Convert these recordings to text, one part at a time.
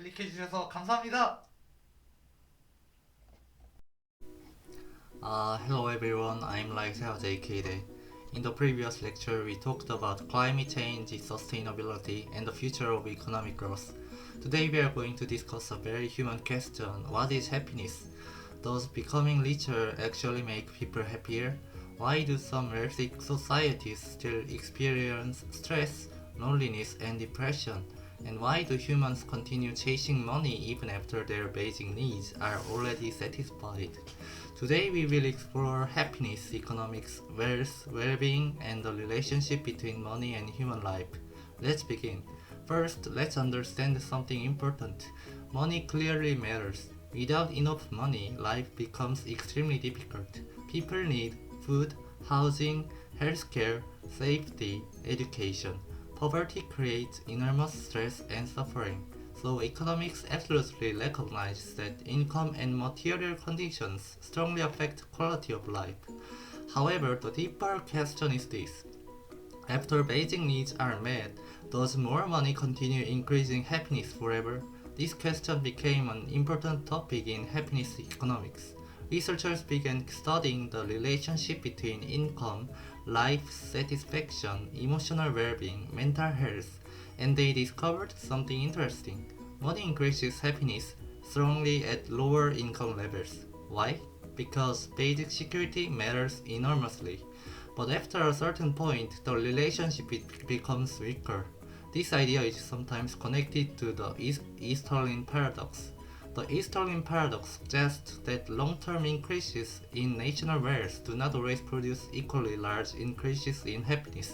클릭해주셔서 감사합니다. Hello everyone, I'm Laixeo JK. In the previous lecture, we talked about climate change, sustainability, and the future of economic growth. Today, we are going to discuss a very human question: what is happiness? Does becoming richer actually make people happier? Why do some wealthy societies still experience stress, loneliness, and depression? And why do humans continue chasing money even after their basic needs are already satisfied? Today we will explore happiness, economics, wealth, well-being, and the relationship between money and human life. Let's begin. First, let's understand something important. Money clearly matters. Without enough money, life becomes extremely difficult. People need food, housing, healthcare, safety, education. Poverty creates enormous stress and suffering. So economics absolutely recognizes that income and material conditions strongly affect quality of life. However, the deeper question is this: after basic needs are met, does more money continue increasing happiness forever? This question became an important topic in happiness economics. Researchers began studying the relationship between income, life satisfaction, emotional well-being, mental health, and they discovered something interesting. Money increases happiness strongly at lower income levels. Why? Because basic security matters enormously. But after a certain point, the relationship becomes weaker. This idea is sometimes connected to the Easterlin paradox. The Easterlin paradox suggests that long-term increases in national wealth do not always produce equally large increases in happiness.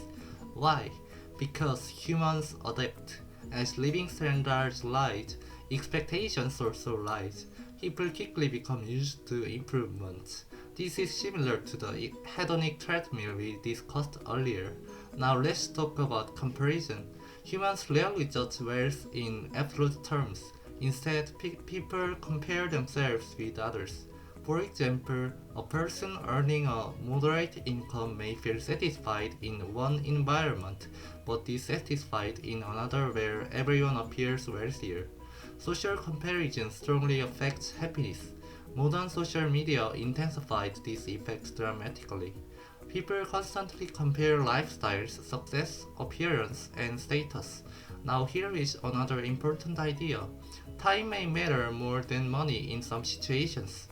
Why? Because humans adapt. As living standards rise, expectations also rise. People quickly become used to improvements. This is similar to the hedonic treadmill we discussed earlier. Now let's talk about comparison. Humans rarely judge wealth in absolute terms. Instead, people compare themselves with others. For example, a person earning a moderate income may feel satisfied in one environment, but dissatisfied in another where everyone appears wealthier. Social comparison strongly affects happiness. Modern social media intensified these effects dramatically. People constantly compare lifestyles, success, appearance, and status. Now, here is another important idea: time may matter more than money in some situations.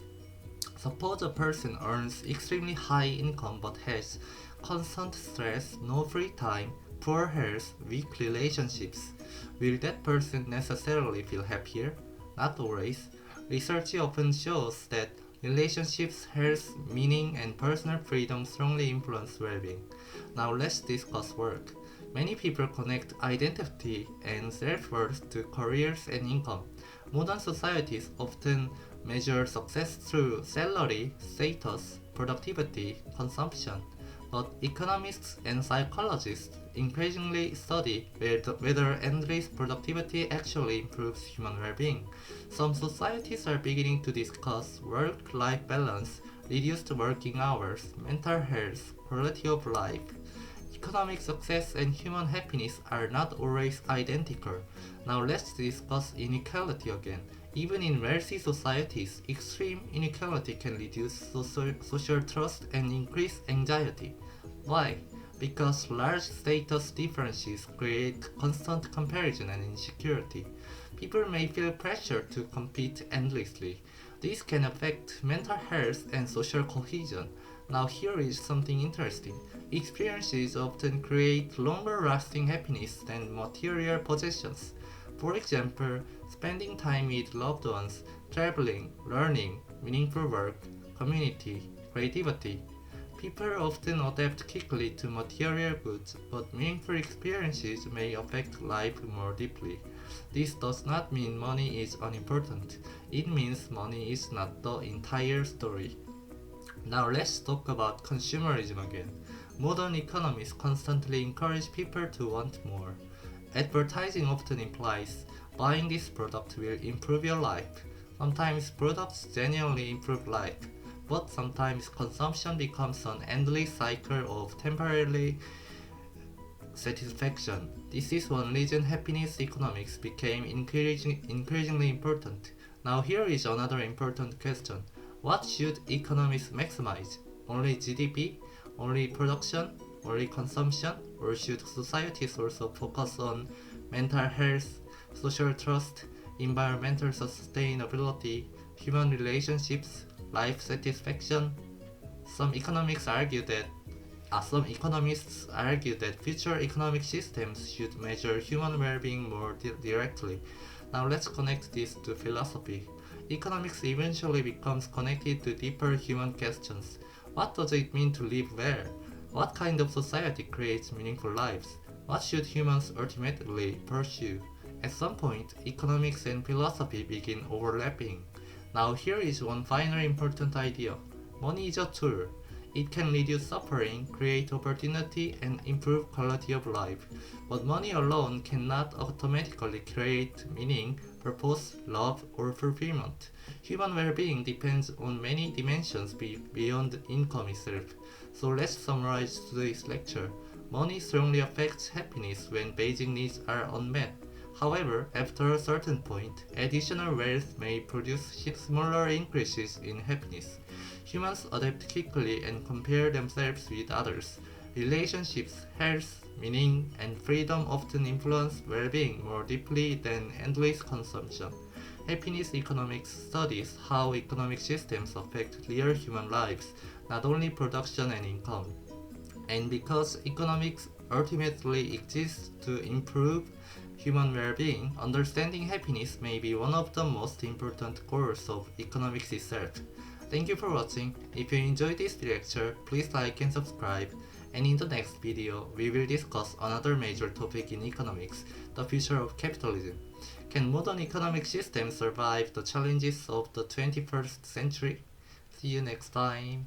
Suppose a person earns extremely high income but has constant stress, no free time, poor health, weak relationships. Will that person necessarily feel happier? Not always. Research often shows that relationships, health, meaning, and personal freedom strongly influence well-being. Now let's discuss work. Many people connect identity and self-worth to careers and income. Modern societies often measure success through salary, status, productivity, consumption. But economists and psychologists increasingly study whether endless productivity actually improves human well-being. Some societies are beginning to discuss work-life balance, reduced working hours, mental health, quality of life. Economic success and human happiness are not always identical. Now let's discuss inequality again. Even in wealthy societies, extreme inequality can reduce social trust and increase anxiety. Why? Because large status differences create constant comparison and insecurity. People may feel pressure to compete endlessly. This can affect mental health and social cohesion. Now, here is something interesting. Experiences often create longer lasting happiness than material possessions. For example, spending time with loved ones, traveling, learning, meaningful work, community, creativity. People often adapt quickly to material goods, but meaningful experiences may affect life more deeply. This does not mean money is unimportant. It means money is not the entire story. Now let's talk about consumerism again. Modern economies constantly encourage people to want more. Advertising often implies buying this product will improve your life. Sometimes products genuinely improve life, but sometimes consumption becomes an endless cycle of temporarily satisfaction. This is one reason happiness economics became increasingly important. Now here is another important question. What should economics maximize? Only GDP? Only production? Only consumption? Or should societies also focus on mental health, social trust, environmental sustainability, human relationships, life satisfaction? Some economists argue that future economic systems should measure human well-being more directly. Now let's connect this to philosophy. Economics eventually becomes connected to deeper human questions. What does it mean to live well? What kind of society creates meaningful lives? What should humans ultimately pursue? At some point, economics and philosophy begin overlapping. Now here is one final important idea. Money is a tool. It can reduce suffering, create opportunity, and improve quality of life. But money alone cannot automatically create meaning, purpose, love, or fulfillment. Human well-being depends on many dimensions beyond income itself. So let's summarize today's lecture. Money strongly affects happiness when basic needs are unmet. However, after a certain point, additional wealth may produce smaller increases in happiness. Humans adapt quickly and compare themselves with others. Relationships, health, meaning, and freedom often influence well-being more deeply than endless consumption. Happiness economics studies how economic systems affect real human lives, not only production and income. And because economics ultimately exists to improve human well-being, understanding happiness may be one of the most important goals of economics itself. Thank you for watching. If you enjoyed this lecture, please like and subscribe. And in the next video, we will discuss another major topic in economics, the future of capitalism. Can modern economic systems survive the challenges of the 21st century? See you next time.